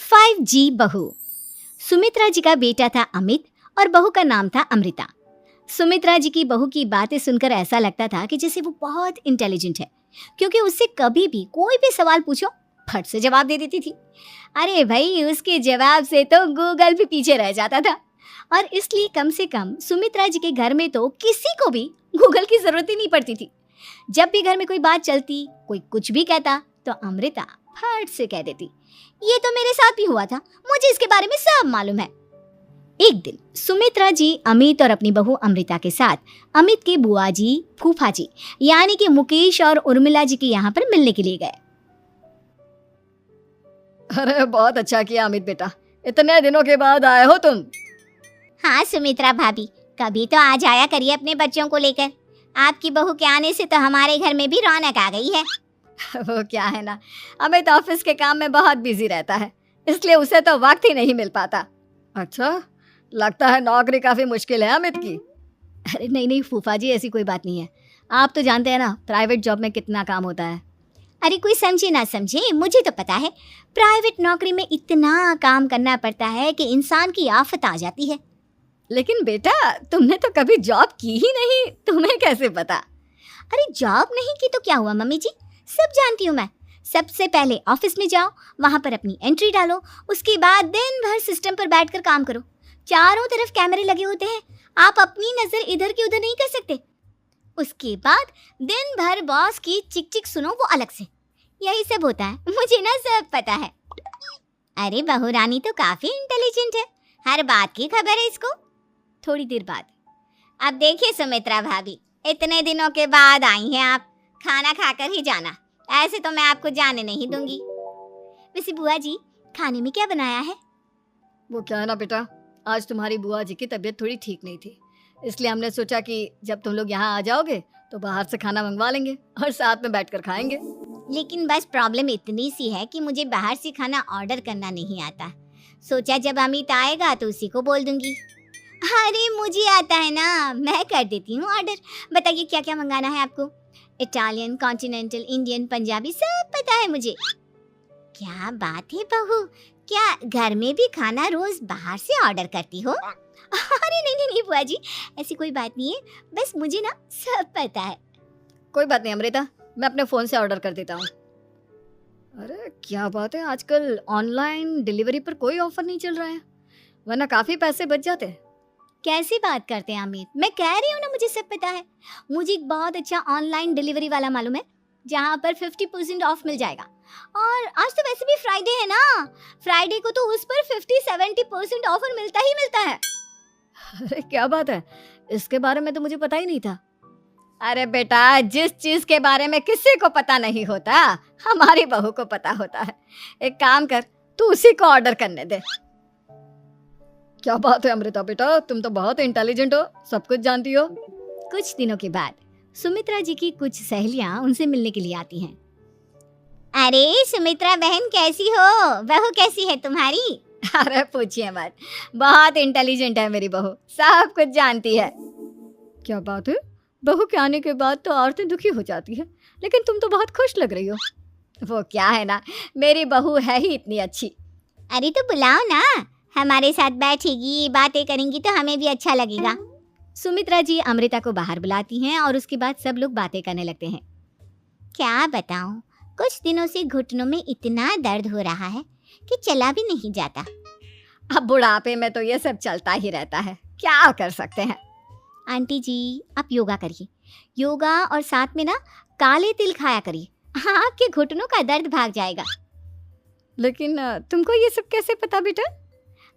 5G बहू। सुमित्रा जी का बेटा था अमित और बहू का नाम था अमृता। सुमित्रा जी की बहू की बातें सुनकर ऐसा लगता था कि जैसे वो बहुत इंटेलिजेंट है, क्योंकि उससे कभी भी कोई भी सवाल पूछो फट से जवाब दे देती थी। अरे भाई, उसके जवाब से तो गूगल भी पीछे रह जाता था। और इसलिए कम से कम सुमित्रा जी के घर में तो किसी को भी गूगल की जरूरत ही नहीं पड़ती थी। जब भी घर में कोई बात चलती, कोई कुछ भी कहता, तो अमृता फट से कह देती, ये तो मेरे साथ भी हुआ था, मुझे इसके बारे में सब मालूम है। एक दिन सुमित्रा जी अमित और अपनी बहू अमृता के साथ अमित के बुआ जी, फूफा जी यानी कि मुकेश और उर्मिला जी के यहाँ पर मिलने के लिए गए। अरे बहुत अच्छा किया अमित बेटा, इतने दिनों के बाद आए हो तुम। हाँ सुमित्रा भाभी, कभी तो आ जाया करिए अपने बच्चों को लेकर। आपकी बहू के आने से तो हमारे घर में भी रौनक आ गई है। वो क्या है ना, अमित ऑफिस के काम में बहुत बिजी रहता है, इसलिए उसे तो वक्त ही नहीं मिल पाता। अच्छा, लगता है नौकरी काफी मुश्किल है अमित की। अरे नहीं नहीं फूफा जी, ऐसी कोई बात नहीं है। आप तो जानते हैं ना प्राइवेट जॉब में कितना काम होता है। अरे कोई समझे ना समझे, मुझे तो पता है प्राइवेट नौकरी में इतना काम करना पड़ता है कि इंसान की आफत आ जाती है। लेकिन बेटा, तुमने तो कभी जॉब की ही नहीं, तुम्हें कैसे पता? अरे जॉब नहीं की तो क्या हुआ मम्मी जी, सब जानती हूँ मैं। सबसे पहले ऑफिस में जाओ, वहां पर अपनी एंट्री डालो, उसके बाद दिन भर सिस्टम पर बैठकर काम करो। चारों तरफ कैमरे लगे होते हैं, आप अपनी नजर इधर की उधर नहीं कर सकते। उसके बाद दिन भर बॉस की चिक चिक सुनो, वो अलग से। यही सब होता है, मुझे ना सब पता है। अरे बहू रानी तो काफी इंटेलिजेंट है, हर बात की खबर है इसको। थोड़ी देर बाद, अब देखिए सुमित्रा भाभी, इतने दिनों के बाद आई हैं आप, खाना खाकर ही जाना, ऐसे तो मैं आपको जाने नहीं दूंगी। वैसे बुआ जी, खाने में क्या बनाया है? वो क्या है ना बेटा, आज तुम्हारी बुआ जी की तबीयत थोड़ी ठीक नहीं थी, इसलिए हमने सोचा कि जब तुम लोग यहाँ आ जाओगे तो बाहर से खाना मंगवा लेंगे और साथ में बैठकर खाएंगे। लेकिन बस प्रॉब्लम इतनी सी है कि मुझे बाहर से खाना ऑर्डर करना नहीं आता। सोचा जब अमित आएगा तो उसी को बोल दूंगी। अरे मुझे आता है ना, मैं कर देती हूँ ऑर्डर। बताइए क्या क्या मंगाना है आपको? इटालियन, कॉन्टिनेंटल, इंडियन, पंजाबी, सब पता है मुझे। क्या बात है बहू, क्या घर में भी खाना रोज बाहर से ऑर्डर करती हो? अरे नहीं नहीं नहीं बुआ जी, ऐसी कोई बात नहीं है, बस मुझे ना सब पता है। कोई बात नहीं अमृता, मैं अपने फोन से ऑर्डर कर देता हूँ। अरे क्या बात है, आजकल ऑनलाइन डिलीवरी पर कोई ऑफर नहीं चल रहा है, वरना काफी पैसे बच जाते। कैसी बात करते हैं अमित, मैं कह रही हूँ ना मुझे सब पता है। मुझे एक बहुत अच्छा ऑनलाइन डिलीवरी वाला मालूम है, जहाँ पर 50% ऑफ मिल जाएगा। और आज तो वैसे भी फ्राइडे है ना, फ्राइडे को तो उस पर 50-70% ऑफर मिलता ही मिलता है। अरे क्या बात है, इसके बारे में तो मुझे पता ही नहीं था। अरे बेटा, जिस चीज के बारे में किसी को पता नहीं होता, हमारी बहू को पता होता है। एक काम कर, तू उसी को ऑर्डर करने दे। क्या बात है अमृता बेटा, तुम तो बहुत इंटेलिजेंट हो, सब कुछ जानती हो। कुछ दिनों के बाद सुमित्रा जी की कुछ सहेलियां उनसे मिलने के लिए आती हैं। अरे सुमित्रा बहन कैसी हो, बहू कैसी है तुम्हारी? अरे पूछिए मत, बहुत इंटेलिजेंट है मेरी बहू, सब कुछ जानती है। क्या बात है, बहू के आने के बाद तो औरतें दुखी हो जाती है, लेकिन तुम तो बहुत खुश लग रही हो। वो क्या है ना, मेरी बहू है ही इतनी अच्छी। अरे तो बुलाओ ना, हमारे साथ बैठेगी, बातें करेंगी तो हमें भी अच्छा लगेगा। सुमित्रा जी अमृता को बाहर बुलाती हैं और उसके बाद सब लोग बातें करने लगते हैं। क्या बताऊं, कुछ दिनों से घुटनों में इतना दर्द हो रहा है कि चला भी नहीं जाता। अब बुढ़ापे में तो ये सब चलता ही रहता है, क्या कर सकते हैं। आंटी जी आप योगा करिए, योगा और साथ में ना काले तिल खाया करिए, आपके घुटनों का दर्द भाग जाएगा। लेकिन तुमको ये सब कैसे पता बेटा?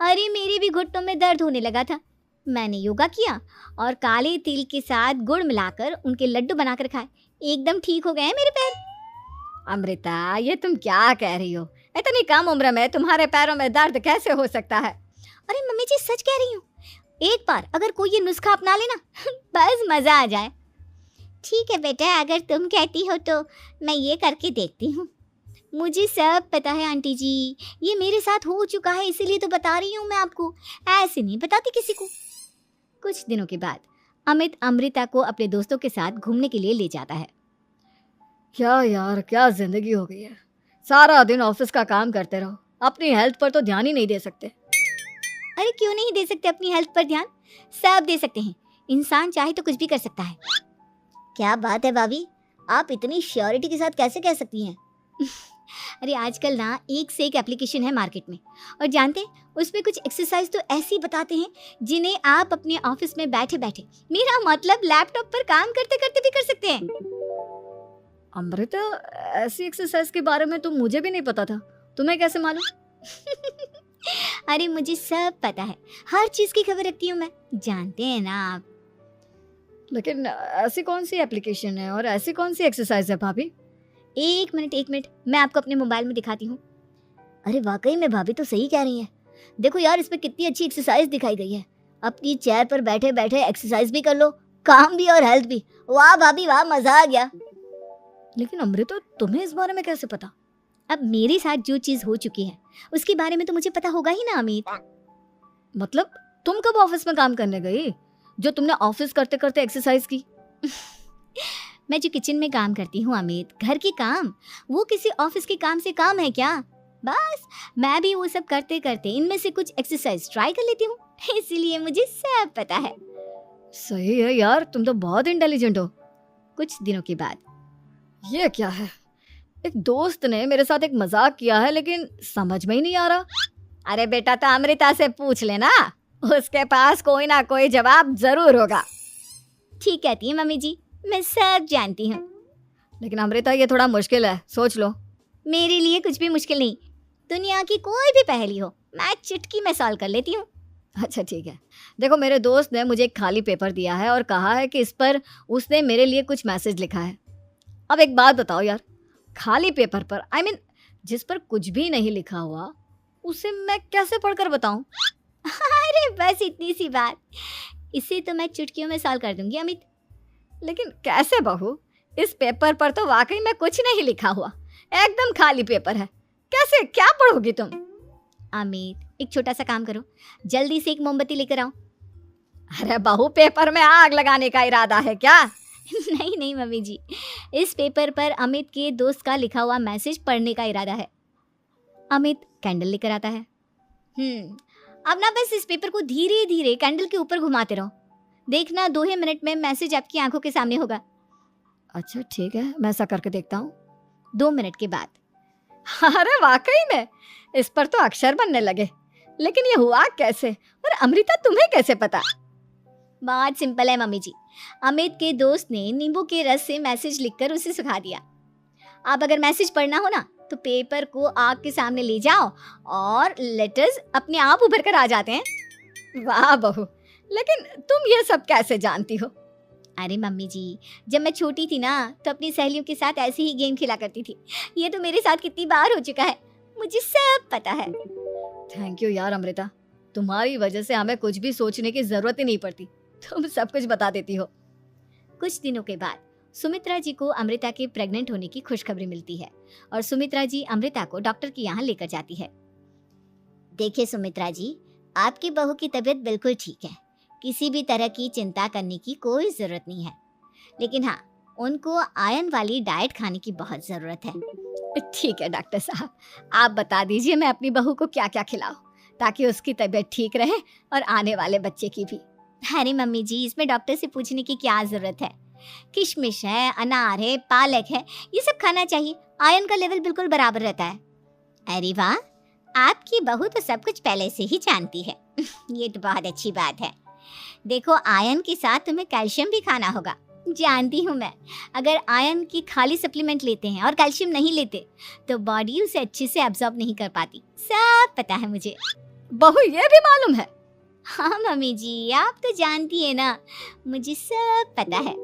अरे मेरे भी घुटनों में दर्द होने लगा था, मैंने योगा किया और काले तिल के साथ गुड़ मिलाकर उनके लड्डू बनाकर खाए, एकदम ठीक हो गए हैं मेरे पैर। अमृता, ये तुम क्या कह रही हो, इतनी कम उम्र में तुम्हारे पैरों में दर्द कैसे हो सकता है? अरे मम्मी जी सच कह रही हूँ, एक बार अगर कोई ये नुस्खा अपना लेना बस मजा आ जाए। ठीक है बेटा, अगर तुम कहती हो तो मैं ये करके देखती हूँ। मुझे सब पता है आंटी जी, ये मेरे साथ हो चुका है, इसीलिए तो बता रही हूँ मैं आपको, ऐसे नहीं बताती किसी को। कुछ दिनों के बाद अमित अमृता को अपने दोस्तों के साथ घूमने के लिए ले जाता है। क्या यार, क्या जिंदगी हो गई है, सारा दिन ऑफिस का काम करते रहो, अपनी हेल्थ पर तो ध्यान ही नहीं दे सकते। अरे क्यों नहीं दे सकते अपनी हेल्थ पर ध्यान? सब दे सकते हैं। इंसान चाहे तो कुछ भी कर सकता है। क्या बात है भाभी, आप इतनी श्योरिटी के साथ कैसे कह सकती हैं? अरे आजकल ना एक से एक एप्लीकेशन है मार्केट में, और जानते हैं उसमें कुछ एक्सरसाइज तो ऐसी बताते हैं जिन्हें आप अपने ऑफिस में बैठे बैठे, मेरा मतलब लैपटॉप पर काम करते करते भी कर सकते हैं। अमृता, ऐसी एक्सरसाइज के बारे में तो मुझे भी नहीं पता था, तुम्हें कैसे मालूम? अरे मुझे सब पता है, हर चीज की खबर रखती हूँ मैं, जानते हैं ना आप। लेकिन ऐसी कौन सी एप्लीकेशन है और ऐसी कौन सी एक्सरसाइज है भाभी? एक मिनट, मैं आपको अपने मोबाइल में दिखाती हूँ। अरे वाकई में भाभी तो सही कह रही हैं। देखो यार, इसमें कितनी अच्छी एक्सरसाइज दिखाई गई है। अपनी चेयर पर बैठे बैठे एक्सरसाइज भी कर लो, काम भी और हेल्थ भी। वाह भाभी वाह, मजा आ गया। लेकिन अमृता, तुम्हें इस बारे में कैसे पता? अब मेरे साथ जो चीज हो चुकी है उसके बारे में तो मुझे पता होगा ही ना अमित। मतलब तुम कब ऑफिस में काम करने गई जो तुमने ऑफिस करते करते एक्सरसाइज की? मैं जो किचन में काम करती हूँ अमित, घर के काम, वो किसी ऑफिस के काम से काम है क्या? बस मैं भी वो सब करते करते इनमें से कुछ एक्सरसाइज ट्राई कर लेती हूँ, इसीलिए मुझे सब पता है। सही है यार, तुम तो बहुत इंटेलिजेंट हो। कुछ दिनों के बाद, ये क्या है? एक दोस्त ने मेरे साथ एक मजाक किया है, लेकिन समझ में ही नहीं आ रहा। अरे बेटा, तो अमृता से पूछ लेना, उसके पास कोई ना कोई जवाब जरूर होगा। ठीक कहती है मम्मी जी, मैं सब जानती हूँ। लेकिन अमृता, ये थोड़ा मुश्किल है, सोच लो। मेरे लिए कुछ भी मुश्किल नहीं, दुनिया की कोई भी पहेली हो मैं चुटकी में सॉल्व कर लेती हूँ। अच्छा ठीक है, देखो मेरे दोस्त ने मुझे एक खाली पेपर दिया है और कहा है कि इस पर उसने मेरे लिए कुछ मैसेज लिखा है। अब एक बात बताओ यार, खाली पेपर पर, आई मीन जिस पर कुछ भी नहीं लिखा हुआ, उसे मैं कैसे पढ़कर बताऊं? अरे बस इतनी सी बात, इसे तो मैं चुटकियों में सॉल्व कर दूंगी अमित। लेकिन कैसे बहू? इस पेपर पर तो वाकई में कुछ नहीं लिखा हुआ, एकदम खाली पेपर है, कैसे क्या पढ़ोगी तुम? अमित, एक छोटा सा काम करो, जल्दी से एक मोमबत्ती लेकर आओ। अरे बहू, पेपर में आग लगाने का इरादा है क्या? नहीं नहीं मम्मी जी, इस पेपर पर अमित के दोस्त का लिखा हुआ मैसेज पढ़ने का इरादा है। अमित कैंडल लेकर आता है। अब ना बस इस पेपर को धीरे धीरे कैंडल के ऊपर घुमाते रहो, देखना 2 ही मिनट में मैसेज आपकी आंखों के सामने होगा। अच्छा ठीक है, मैं ऐसा करके देखता हूँ। 2 मिनट के बाद, अरे वाकई में इस पर तो अक्षर बनने लगे, लेकिन ये हुआ कैसे? और अमृता, तुम्हें कैसे पता? बहुत सिंपल है मम्मी जी, अमित के दोस्त ने नींबू के रस से मैसेज लिखकर उसे सुखा दिया। आप अगर मैसेज पढ़ना हो ना तो पेपर को आग के सामने ले जाओ और लेटर्स अपने आप उभर कर आ जाते हैं। वाह बहू, लेकिन तुम ये सब कैसे जानती हो? अरे मम्मी जी, जब मैं छोटी थी ना तो अपनी सहेलियों के साथ ऐसे ही गेम खेला करती थी। ये तो मेरे साथ कितनी बार हो चुका है, मुझे सब पता है। थैंक यू यार अमृता, तुम्हारी वजह से हमें कुछ भी सोचने की जरूरत ही नहीं पड़ती, तुम सब कुछ बता देती हो। कुछ दिनों के बाद सुमित्रा जी को अमृता के प्रेग्नेंट होने की खुशखबरी मिलती है और सुमित्रा जी अमृता को डॉक्टर के यहाँ लेकर जाती है। देखिए सुमित्रा जी, आपकी बहू की तबीयत बिल्कुल ठीक है, किसी भी तरह की चिंता करने की कोई जरूरत नहीं है, लेकिन हाँ, उनको आयरन वाली डाइट खाने की बहुत जरूरत है। ठीक है डॉक्टर साहब, आप बता दीजिए मैं अपनी बहू को क्या क्या खिलाऊं ताकि उसकी तबीयत ठीक रहे और आने वाले बच्चे की भी। अरे मम्मी जी, इसमें डॉक्टर से पूछने की क्या जरूरत है, किशमिश है, अनार है, पालक है, ये सब खाना चाहिए, आयरन का लेवल बिल्कुल बराबर रहता है। अरे वाह, आपकी बहू तो सब कुछ पहले से ही जानती है। ये तो बहुत अच्छी बात है। देखो, आयरन के साथ तुम्हें कैल्शियम भी खाना होगा, जानती हूँ मैं। अगर आयरन की खाली सप्लीमेंट लेते हैं और कैल्शियम नहीं लेते तो बॉडी उसे अच्छे से एब्जॉर्ब नहीं कर पाती, सब पता है मुझे। बहू, ये भी मालूम है? हाँ मम्मी जी, आप तो जानती है ना, मुझे सब पता है।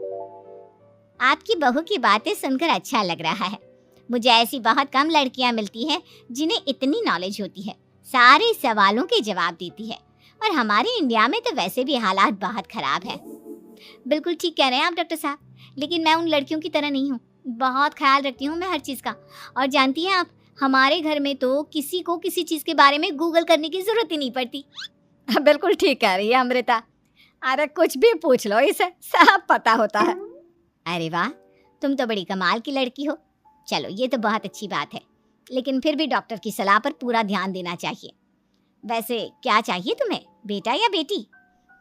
आपकी बहू की बातें सुनकर अच्छा लग रहा है। मुझे ऐसी बहुत कम लड़कियां मिलती हैं जिन्हें इतनी नॉलेज होती है, सारे सवालों के जवाब देती है, और हमारे इंडिया में तो वैसे भी हालात बहुत खराब है। बिल्कुल ठीक कह रहे हैं आप डॉक्टर साहब, लेकिन मैं उन लड़कियों की तरह नहीं हूँ, बहुत ख्याल रखती हूँ मैं हर चीज़ का। और जानती हैं आप, हमारे घर में तो किसी को किसी चीज़ के बारे में गूगल करने की ज़रूरत ही नहीं पड़ती। बिल्कुल ठीक कह रही है अमृता, अरे कुछ भी पूछ लो, इसे सब पता होता है। अरे वाह, तुम तो बड़ी कमाल की लड़की हो। चलो, ये तो बहुत अच्छी बात है। लेकिन फिर भी डॉक्टर की सलाह पर पूरा ध्यान देना चाहिए। वैसे क्या चाहिए तुम्हें, बेटा या बेटी?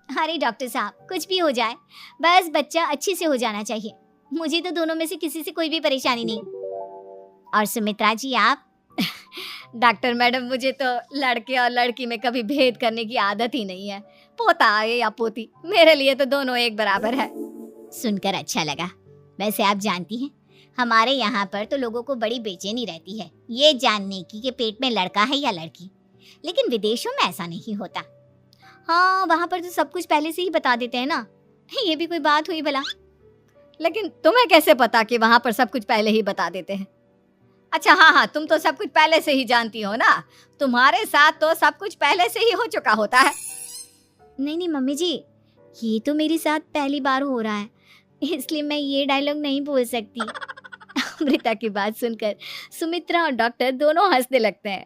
अरे डॉक्टर साहब, कुछ भी हो जाए, बस बच्चा अच्छे से हो जाना चाहिए। मुझे तो दोनों में से किसी से कोई भी परेशानी नहीं। और सुमित्रा जी आप? डॉक्टर मैडम, मुझे तो लड़के और लड़की में कभी भेद करने की आदत ही नहीं है। पोता आए या पोती, मेरे लिए तो दोनों एक बराबर है। सुनकर अच्छा लगा। वैसे आप जानती हैं, हमारे यहाँ पर तो लोगों को बड़ी बेचैनी रहती है ये जानने की कि पेट में लड़का है या लड़की, लेकिन विदेशों में ऐसा नहीं होता। हाँ, वहाँ पर तो सब कुछ पहले से ही बता देते हैं ना। ये भी कोई बात हुई भला? लेकिन तुम्हें कैसे पता कि वहाँ पर सब कुछ पहले ही बता देते हैं? अच्छा हाँ, तुम तो सब कुछ पहले से ही जानती हो ना। तुम्हारे साथ तो सब कुछ पहले से ही हो चुका होता है। नहीं मम्मी जी, ये तो मेरे साथ पहली बार हो रहा है, इसलिए मैं ये डायलॉग नहीं बोल सकती। अमृता की बात सुनकर सुमित्रा और डॉक्टर दोनों हंसने लगते हैं।